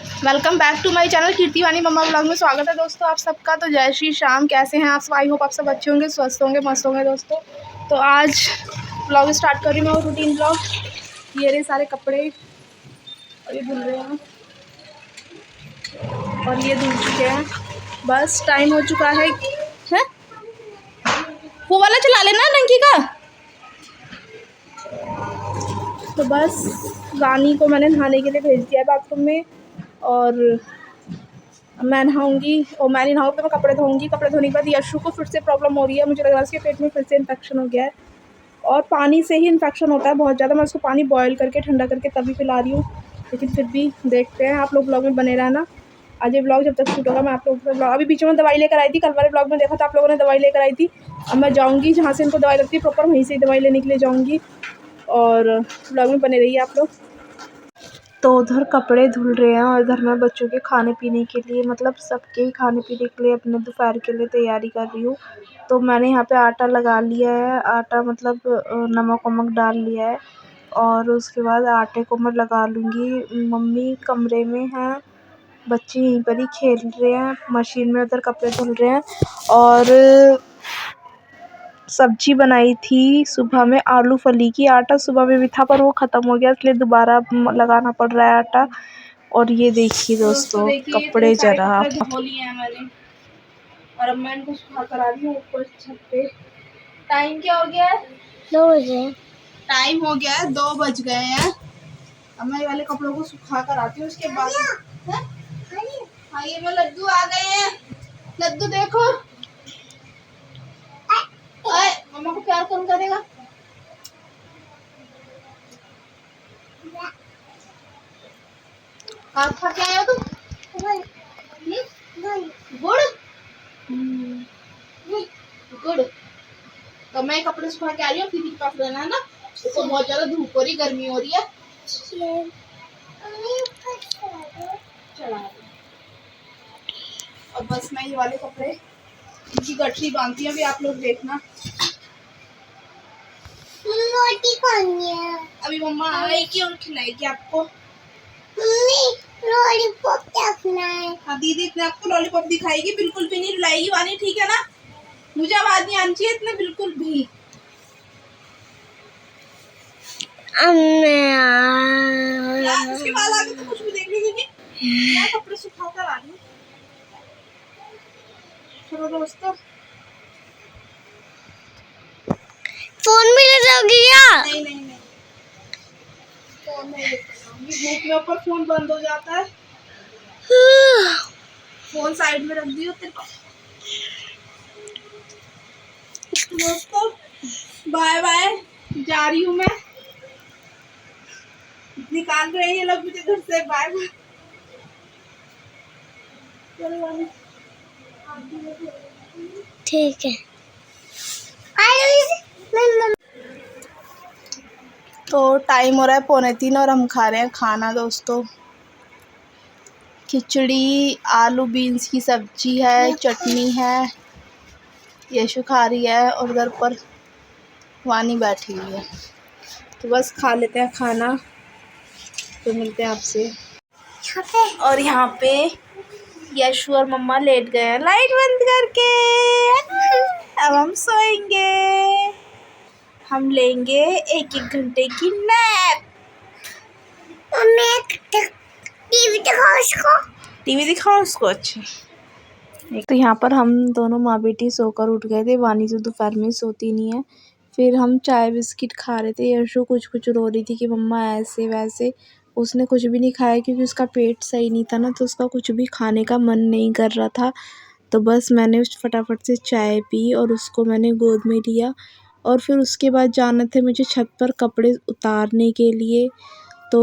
Welcome back to my channel Kirti Vani मम्मा blog में स्वागत है दोस्तों आप सबका। तो जय श्री श्याम, कैसे हैं आप सब? आई होप आप सब अच्छे होंगे, स्वस्थ होंगे, मस्त होंगे दोस्तों। तो आज ब्लॉग स्टार्ट कर रही हूँ मैं, रूटीन ब्लॉग। ये रहे सारे कपड़े और ये धुल रहे हैं और ये धुल चुके हैं। बस टाइम हो चुका है वो वाला चला लेना टंकी का। तो बस रानी को मैंने नहाने के लिए भेज दिया है बाथरूम में और मैं नहाऊंगी और मैं नहीं नहाऊँ तो मैं कपड़े धोऊंगी। कपड़े धोने के बाद यशु को फिर से प्रॉब्लम हो रही है, मुझे लग रहा है उसके पेट में फिर से इन्फेक्शन हो गया है और पानी से ही इन्फेक्शन होता है बहुत ज़्यादा। मैं उसको पानी बॉयल करके ठंडा करके तभी पिला रही हूँ, लेकिन फिर भी देखते हैं। आप लोग ब्लॉग में बने रहना। आज ये ब्लॉग जब तक शूट होगा मैं आप लोगों को ब्लॉग, अभी बीच में दवाई लेकर आई थी, कल वाले ब्लॉग में देखा था आप लोगों ने दवाई लेकर आई थी। अब मैं जाऊँगी जहाँ से इनको दवाई लगती है प्रॉपर, वहीं से ही दवाई लेने के लिए जाऊँगी और ब्लॉग में बने रहिए आप लोग। तो उधर कपड़े धुल रहे हैं और इधर मैं बच्चों के खाने पीने के लिए, मतलब सबके ही खाने पीने के लिए अपने दोपहर के लिए तैयारी कर रही हूँ। तो मैंने यहाँ पे आटा लगा लिया है, आटा मतलब नमक वमक डाल लिया है और उसके बाद आटे को मैं लगा लूँगी। मम्मी कमरे में हैं, बच्चे यहीं पर ही खेल रहे हैं, मशीन में उधर कपड़े धुल रहे हैं। और सब्जी बनाई थी सुबह में आलू फली की। आटा सुबह में भी था पर वो ख़त्म हो गया, इसलिए दोबारा लगाना पड़ रहा है आटा। और ये देखिए दोस्तों कपड़े जरा धो लिए हैं मैंने और अब मैं इनको सुखा कर आ रही हूँ ऊपर छत पे। टाइम क्या हो गया है? 2 बजे। टाइम हो गया है 2 बज गए हैं। अब मैं ये वाले कपड़ों को सुखा कर आती हूँ, उसके बाद हाँ ये वो लड्डू आ गए हैं। लड्डू देखो, मम्मा को प्यार कौन करेगा? आप खा के आए हो तुम? गुड़ गुड़। तो मैं कपड़े सुखा के आ रही हूँ, दीदी के पास रहना है ना, तो बहुत ज्यादा धूप हो रही, गर्मी हो रही है। चला और बस मैं ये वाले कपड़े इनकी गठरी बांधती हूँ, अभी आप लोग देखना। रोटी खानी है अभी मम्मा आएगी और खिलाएगी आपको। मम्मी लॉलीपॉप क्या खाना है? हाँ दीदी ने आपको लॉलीपॉप दिखाएगी, बिल्कुल भी नहीं रुलाएगी वानी, ठीक है ना? मुझे आवाज नहीं आनी चाहिए इतने बिल्कुल भी। उसके बाद आगे तो कुछ भी देख लीजिए। मैं कपड़े सुखा कर आ रही हूँ। चलो दोस्तों, फोन भी ले जाओगी क्या? नहीं नहीं नहीं, फोन नहीं लेकर जाऊंगी, धूप में ऊपर फोन बंद हो जाता है। फोन साइड में रख दियो तेरे पास। दोस्तों बाय बाय, जा रही हूँ मैं, निकाल रहे हैं ये लोग मुझे घर से। Bye bye. ठीक है। तो टाइम हो रहा है 2:45 और हम खा रहे हैं खाना दोस्तों। खिचड़ी, आलू बीन्स की सब्जी है, चटनी है, यशु खा रही है और उधर पर वानी बैठी हुई है। तो बस खा लेते हैं खाना, तो मिलते हैं आपसे। और यहाँ पे यशु और मम्मा लेट गए हैं लाइट बंद करके। अब हम सोएंगे, हम लेंगे 1-1 घंटे की नैप। टीवी दिखाओ उसको। अच्छा, तो यहाँ पर हम दोनों माँ बेटी सोकर उठ गए थे। वानी तो दोपहर में सोती नहीं है। फिर हम चाय बिस्किट खा रहे थे। यशु कुछ रो रही थी कि मम्मा ऐसे वैसे। उसने कुछ भी नहीं खाया क्योंकि उसका पेट सही नहीं था ना, तो उसका कुछ भी खाने का मन नहीं कर रहा था। तो बस मैंने फटाफट से चाय पी और उसको मैंने गोद में लिया और फिर उसके बाद जाना था मुझे छत पर कपड़े उतारने के लिए। तो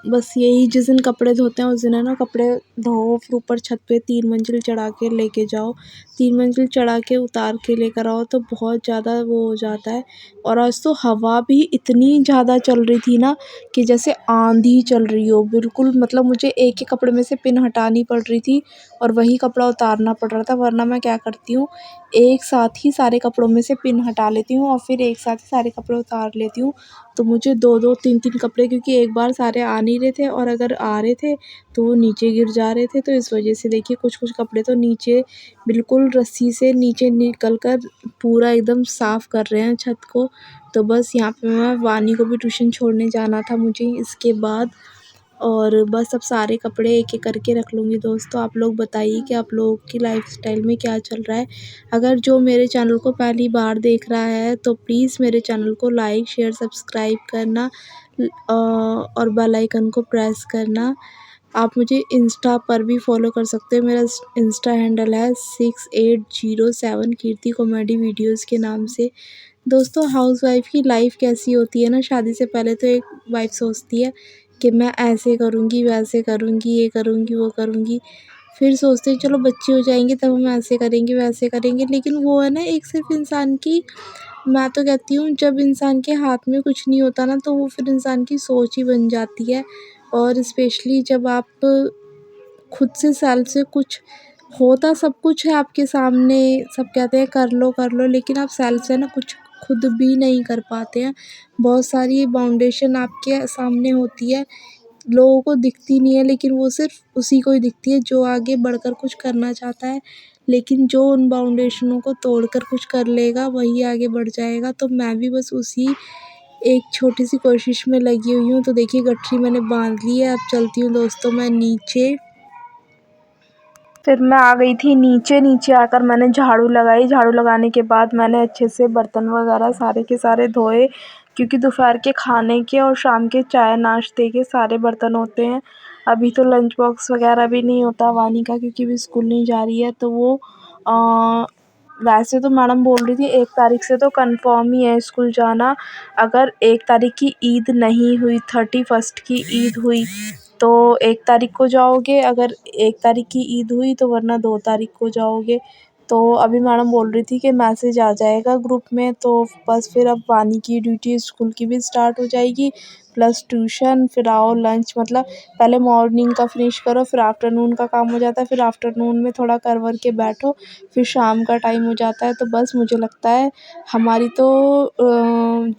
बस यही, जिस दिन कपड़े धोते हैं उस दिन है ना, कपड़े धो फिर ऊपर छत पे 3 मंजिल चढ़ा के लेके जाओ, 3 मंजिल चढ़ा के उतार के लेकर आओ, तो बहुत ज़्यादा वो हो जाता है। और आज तो हवा भी इतनी ज़्यादा चल रही थी ना कि जैसे आंधी चल रही हो बिल्कुल। मतलब मुझे एक ही कपड़े में से पिन हटानी पड़ रही थी और वही कपड़ा उतारना पड़ रहा था, वरना मैं क्या करती हूँ एक साथ ही सारे कपड़ों में से पिन हटा लेती हूँ और फिर एक साथ ही सारे कपड़े उतार लेती हूँ। तो मुझे 2-2 3-3 कपड़े, क्योंकि एक बार सारे आ नहीं रहे थे और अगर आ रहे थे तो वो नीचे गिर जा रहे थे, तो इस वजह से देखिए कुछ-कुछ कपड़े तो नीचे बिल्कुल रस्सी से नीचे निकल कर पूरा एकदम साफ़ कर रहे हैं छत को। तो बस यहाँ पे मैं वानी को भी ट्यूशन छोड़ने जाना था मुझे इसके बाद, और बस अब सारे कपड़े एक-एक करके रख लूँगी। दोस्तों आप लोग बताइए कि आप लोगों की लाइफ़स्टाइल में क्या चल रहा है? अगर जो मेरे चैनल को पहली बार देख रहा है तो प्लीज़ मेरे चैनल को लाइक, शेयर, सब्सक्राइब करना और बेल आइकन को प्रेस करना। आप मुझे इंस्टा पर भी फॉलो कर सकते हैं। मेरा इंस्टा हैंडल है 6807 कीर्ति कॉमेडी वीडियोज़ के नाम से। दोस्तों हाउसवाइफ़ की लाइफ़ कैसी होती है ना, शादी से पहले तो एक वाइफ़ सोचती है कि मैं ऐसे करूँगी, वैसे करूँगी, ये करूँगी, वो करूँगी। फिर सोचते हैं चलो बच्चे हो जाएँगे तब हम ऐसे करेंगे, वैसे करेंगे। लेकिन वो है ना एक सिर्फ़ इंसान की, मैं तो कहती हूँ जब इंसान के हाथ में कुछ नहीं होता ना, तो वो फिर इंसान की सोच ही बन जाती है। और स्पेशली जब आप खुद से सेल्फ से कुछ होता सब कुछ है आपके सामने, सब कहते हैं कर लो, लेकिन आप सेल्फ से ना कुछ खुद भी नहीं कर पाते हैं। बहुत सारी बाउंडेशन आपके सामने होती है, लोगों को दिखती नहीं है, लेकिन वो सिर्फ़ उसी को ही दिखती है जो आगे बढ़कर कुछ करना चाहता है। लेकिन जो उन बाउंडेशनों को तोड़कर कुछ कर लेगा वही आगे बढ़ जाएगा। तो मैं भी बस उसी एक छोटी-सी कोशिश में लगी हुई हूँ। तो देखिए गठरी मैंने बाँध ली है, अब चलती हूँ दोस्तों मैं नीचे। फिर मैं आ गई थी नीचे आकर मैंने झाड़ू लगाई। झाड़ू लगाने के बाद मैंने अच्छे से बर्तन वगैरह सारे के सारे धोए, क्योंकि दोपहर के खाने के और शाम के चाय नाश्ते के सारे बर्तन होते हैं। अभी तो लंच बॉक्स वगैरह भी नहीं होता वानी का, क्योंकि अभी स्कूल नहीं जा रही है। तो वो वैसे तो मैडम बोल रही थी 1 तारीख से तो कन्फर्म ही है स्कूल जाना। अगर 1 तारीख की ईद नहीं हुई, 31st की ईद हुई तो 1 तारीख को जाओगे, अगर 1 तारीख की ईद हुई तो वरना 2 तारीख को जाओगे। तो अभी मैडम बोल रही थी कि मैसेज आ जाएगा ग्रुप में, तो बस फिर अब वानी की ड्यूटी स्कूल की भी स्टार्ट हो जाएगी, प्लस ट्यूशन, फिर आओ लंच, मतलब पहले मॉर्निंग का फिनिश करो, फिर आफ्टरनून का काम हो जाता है, फिर आफ्टरनून में थोड़ा कर वर के बैठो, फिर शाम का टाइम हो जाता है। तो बस मुझे लगता है हमारी तो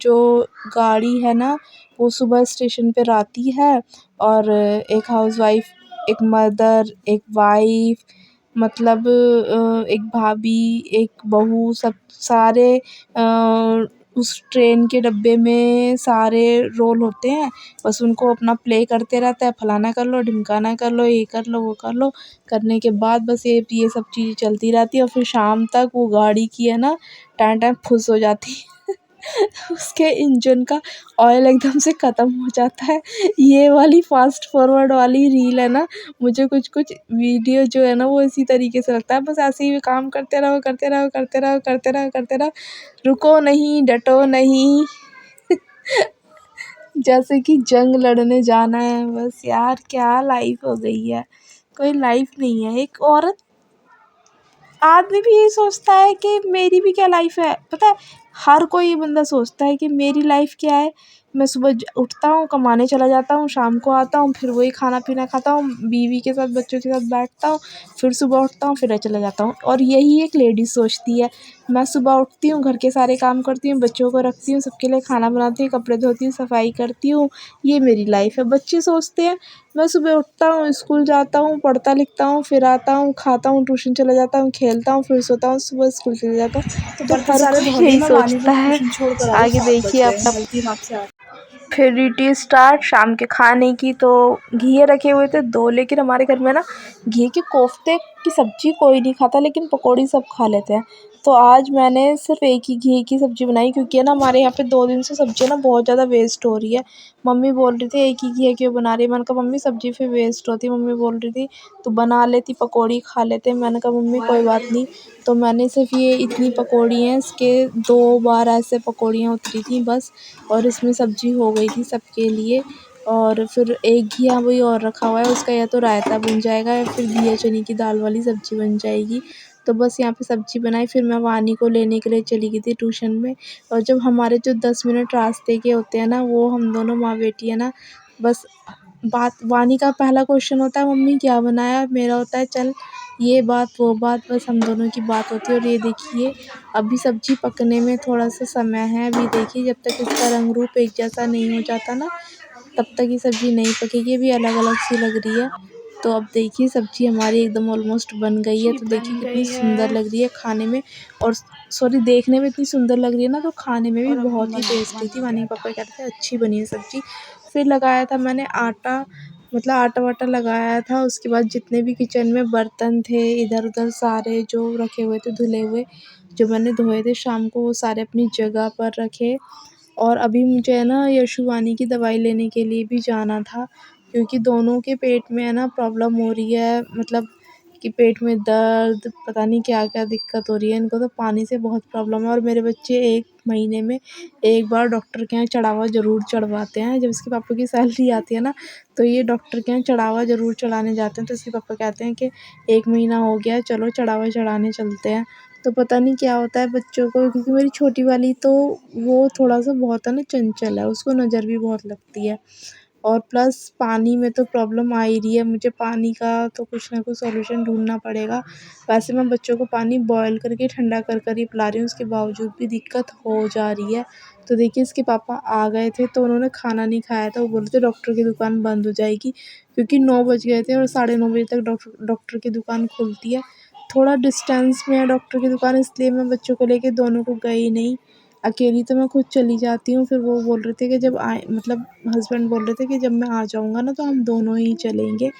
जो गाड़ी है ना वो सुबह स्टेशन पे आती है, और एक हाउसवाइफ़, एक मदर, एक वाइफ़, मतलब एक भाभी, एक बहू, सब सारे उस ट्रेन के डब्बे में सारे रोल होते हैं। बस उनको अपना प्ले करते रहता है, फलाना कर लो, ढिमकाना कर लो, ये कर लो, वो कर लो। करने के बाद बस ये सब चीज़ें चलती रहती है, और फिर शाम तक वो गाड़ी की है ना टाँ फुस हो जाती है। उसके इंजन का ऑयल एकदम से ख़त्म हो जाता है। ये वाली फ़ास्ट फॉरवर्ड वाली रील है ना, मुझे कुछ-कुछ वीडियो जो है ना वो इसी तरीके से लगता है। बस ऐसे ही काम करते रहो, करते रहो, करते रहो, करते रहो, करते रहो, रुको नहीं, डटो नहीं। जैसे कि जंग लड़ने जाना है। बस यार क्या लाइफ़ हो गई है, कोई लाइफ़ नहीं है। एक औरत, आदमी भी यही सोचता है कि मेरी भी क्या लाइफ़ है। पता है हर कोई ये बंदा सोचता है कि मेरी लाइफ़ क्या है। मैं सुबह उठता हूँ, कमाने चला जाता हूँ, शाम को आता हूँ, फिर वही खाना-पीना खाता हूँ, बीवी के साथ, बच्चों के साथ बैठता हूँ, फिर सुबह उठता हूँ, फिर चला जाता हूँ। और यही एक लेडीज़ सोचती है। मैं सुबह उठती हूँ, घर के सारे काम करती हूँ, बच्चों को रखती हूँ, सबके लिए खाना बनाती हूँ, कपड़े धोती हूँ, सफाई करती हूँ, ये मेरी लाइफ़ है। बच्चे सोचते हैं मैं सुबह उठता हूँ, स्कूल जाता हूँ, पढ़ता लिखता हूँ, फिर आता हूँ, खाता हूँ, ट्यूशन चला जाता हूँ, खेलता हूँ, फिर सोता हूँ, सुबह स्कूल चले जाता हूँ। तो हर कोई यही सोचता है। आगे देखिए आप फिर ड्यूटी स्टार्ट शाम के खाने की। तो घिये रखे हुए थे 2, लेकिन हमारे घर में ना घी के कोफ्ते की सब्ज़ी कोई नहीं खाता, लेकिन पकौड़ी सब खा लेते हैं। तो आज मैंने सिर्फ़ एक ही घी की सब्ज़ी बनाई, क्योंकि है ना हमारे यहाँ पे 2 दिन से सब्ज़ी ना बहुत ज़्यादा वेस्ट हो रही है। मम्मी बोल रही थी एक ही घी क्यों बना रही है? मैंने कहा मम्मी सब्ज़ी फिर वेस्ट होती है। मम्मी बोल रही थी तू बना लेती, पकौड़ी खा लेते। मैंने कहा मम्मी कोई बात नहीं। तो मैंने सिर्फ़ ये इतनी पकौड़ी हैं, इसके 2 बार ऐसे पकौड़ियाँ उतरी थी बस, और इसमें सब्ज़ी हो गई थी सबके लिए। और फिर एक घिया वही और रखा हुआ है, उसका या तो रायता बन जाएगा या फिर घिया चने की दाल वाली सब्ज़ी बन जाएगी। तो बस यहाँ पे सब्ज़ी बनाई, फिर मैं वानी को लेने के लिए चली गई थी ट्यूशन में। और जब हमारे जो 10 मिनट रास्ते के होते हैं ना, वो हम दोनों माँ बेटी है ना, बस बात वानी का पहला क्वेश्चन होता है मम्मी क्या बनाया, मेरा होता है चल ये बात वो बात, बस हम दोनों की बात होती है। और ये देखिए अभी सब्जी पकने में थोड़ा सा समय है, अभी देखिए जब तक इसका रंग रूप एक जैसा नहीं हो जाता ना तब तक ये सब्ज़ी नहीं पकेगी, अभी अलग-अलग सी लग रही है। तो अब देखिए सब्ज़ी हमारी एकदम ऑलमोस्ट बन गई है, तो देखिए कितनी सुंदर लग रही है खाने में, और सॉरी देखने में इतनी सुंदर लग रही है ना, तो खाने में भी बहुत ही टेस्टी थी। वानी के पापा कहते थे अच्छी बनी है सब्ज़ी। फिर लगाया था मैंने आटा, मतलब आटा-वाटा लगाया था, उसके बाद जितने भी किचन में बर्तन थे इधर-उधर सारे जो रखे हुए थे धुले हुए, जो मैंने धोए थे शाम को, वो सारे अपनी जगह पर रखे। और अभी मुझे है ना यशुवानी की दवाई लेने के लिए भी जाना था, क्योंकि दोनों के पेट में है ना प्रॉब्लम हो रही है, मतलब कि पेट में दर्द, पता नहीं क्या-क्या दिक्कत हो रही है इनको, तो पानी से बहुत प्रॉब्लम है। और मेरे बच्चे 1 महीने में 1 बार डॉक्टर के यहाँ चढ़ावा ज़रूर चढ़वाते हैं। जब इसके पापा की सैलरी आती है ना, तो ये डॉक्टर के यहाँ चढ़ावा ज़रूर चढ़ाने जाते हैं। तो इसके पापा कहते हैं कि 1 महीना हो गया, चलो चढ़ावा चढ़ाने चलते हैं। तो पता नहीं क्या होता है बच्चों को, क्योंकि मेरी छोटी वाली तो वो थोड़ा-सा बहुत है ना चंचल है, उसको नज़र भी बहुत लगती है। और प्लस पानी में तो प्रॉब्लम आ ही रही है, मुझे पानी का तो कुछ ना कुछ सॉल्यूशन ढूँढना पड़ेगा। वैसे मैं बच्चों को पानी बॉयल करके ठंडा कर कर ही पिला रही हूँ, उसके बावजूद भी दिक्कत हो जा रही है। तो देखिए इसके पापा आ गए थे, तो उन्होंने खाना नहीं खाया था, वो बोल रहे थे डॉक्टर की दुकान बंद हो जाएगी, क्योंकि 9 बज गए थे और साढ़े 9 बजे तक डॉक्टर की दुकान खुलती है। थोड़ा डिस्टेंस में है डॉक्टर की दुकान, इसलिए मैं बच्चों को लेके दोनों को गई नहीं। अकेली तो मैं खुद चली जाती हूँ, फिर वो बोल रहे थे कि जब आए, मतलब हस्बैंड बोल रहे थे कि जब मैं आ जाऊँगा ना तो हम दोनों ही चलेंगे।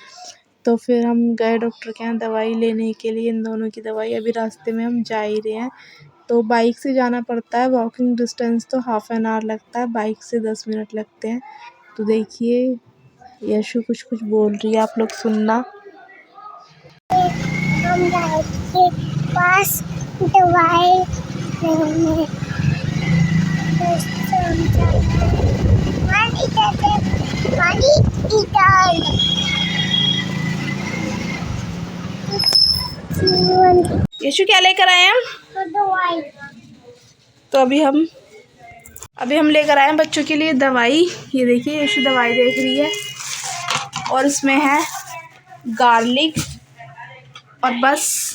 तो फिर हम गए डॉक्टर के यहाँ दवाई लेने के लिए, इन दोनों की दवाई, अभी रास्ते में हम जा ही रहे हैं। तो बाइक से जाना पड़ता है, वॉकिंग डिस्टेंस तो हाफ़ एन आवर लगता है, बाइक से 10 मिनट लगते हैं। तो देखिए यशु कुछ-कुछ बोल रही है, आप लोग सुनना। हम गए के पास दवाई लेने, पानी इधर यशु क्या लेकर आए हम? दवाई। तो अभी हम लेकर आए हैं बच्चों के लिए दवाई। ये देखिए यशु दवाई देख रही है, और इसमें है गार्लिक, और बस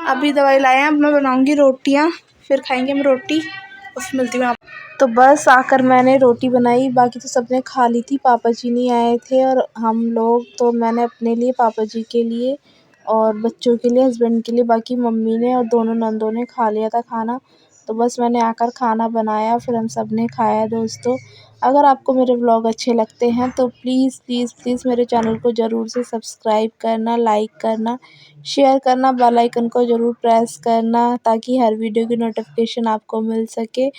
अभी दवाई लाए हैं। अब मैं बनाऊंगी रोटियां, फिर खाएंगे हम रोटी, और फिर मिलती हूँ आप। तो बस आकर मैंने रोटी बनाई, बाकी तो सबने खा ली थी, पापा जी नहीं आए थे और हम लोग, तो मैंने अपने लिए, पापा जी के लिए और बच्चों के लिए, हस्बैंड के लिए, बाकी मम्मी ने और दोनों नंदों ने खा लिया था खाना। तो बस मैंने आकर खाना बनाया, फिर हम सब ने खाया दोस्तों। अगर आपको मेरे व्लॉग अच्छे लगते हैं तो प्लीज़ प्लीज़ प्लीज़ मेरे चैनल को ज़रूर से सब्सक्राइब करना, लाइक करना, शेयर करना, बेल आइकन को ज़रूर प्रेस करना, ताकि हर वीडियो की नोटिफिकेशन आपको मिल सके।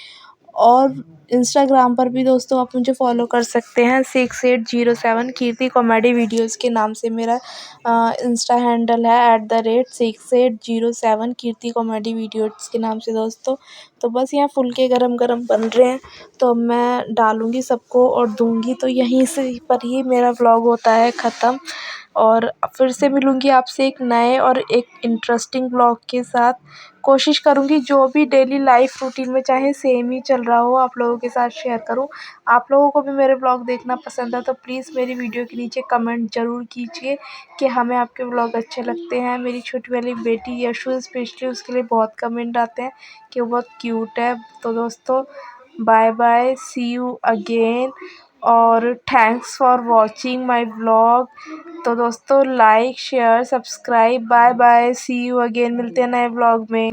और इंस्टाग्राम पर भी दोस्तों आप मुझे फॉलो कर सकते हैं, 6807 कीर्ति कॉमेडी वीडियोज़ के नाम से मेरा इंस्टा हैंडल है, @6807 कीर्ति कॉमेडी वीडियोज़ के नाम से दोस्तों। तो बस यहाँ फुलके गरम-गरम बन रहे हैं, तो मैं डालूँगी सबको और दूँगी, तो यहीं से पर ही मेरा व्लॉग होता है ख़त्म। और फिर से मिलूँगी आपसे एक नए और एक इंटरेस्टिंग व्लॉग के साथ। कोशिश करूँगी जो भी डेली लाइफ रूटीन में चाहे सेम ही चल रहा हो, आप लोगों के साथ शेयर करूँ। आप लोगों को भी मेरे व्लॉग देखना पसंद है तो प्लीज़ मेरी वीडियो के नीचे कमेंट ज़रूर कीजिए कि हमें आपके व्लॉग अच्छे लगते हैं। मेरी छोटी वाली बेटी यशु स्पेशली, उसके लिए बहुत कमेंट आते हैं कि वो बहुत क्यूट है। तो दोस्तों bye bye, see you again, और thanks for watching my vlog. तो दोस्तों like share subscribe, bye bye, see you again, मिलते हैं नए व्लॉग में।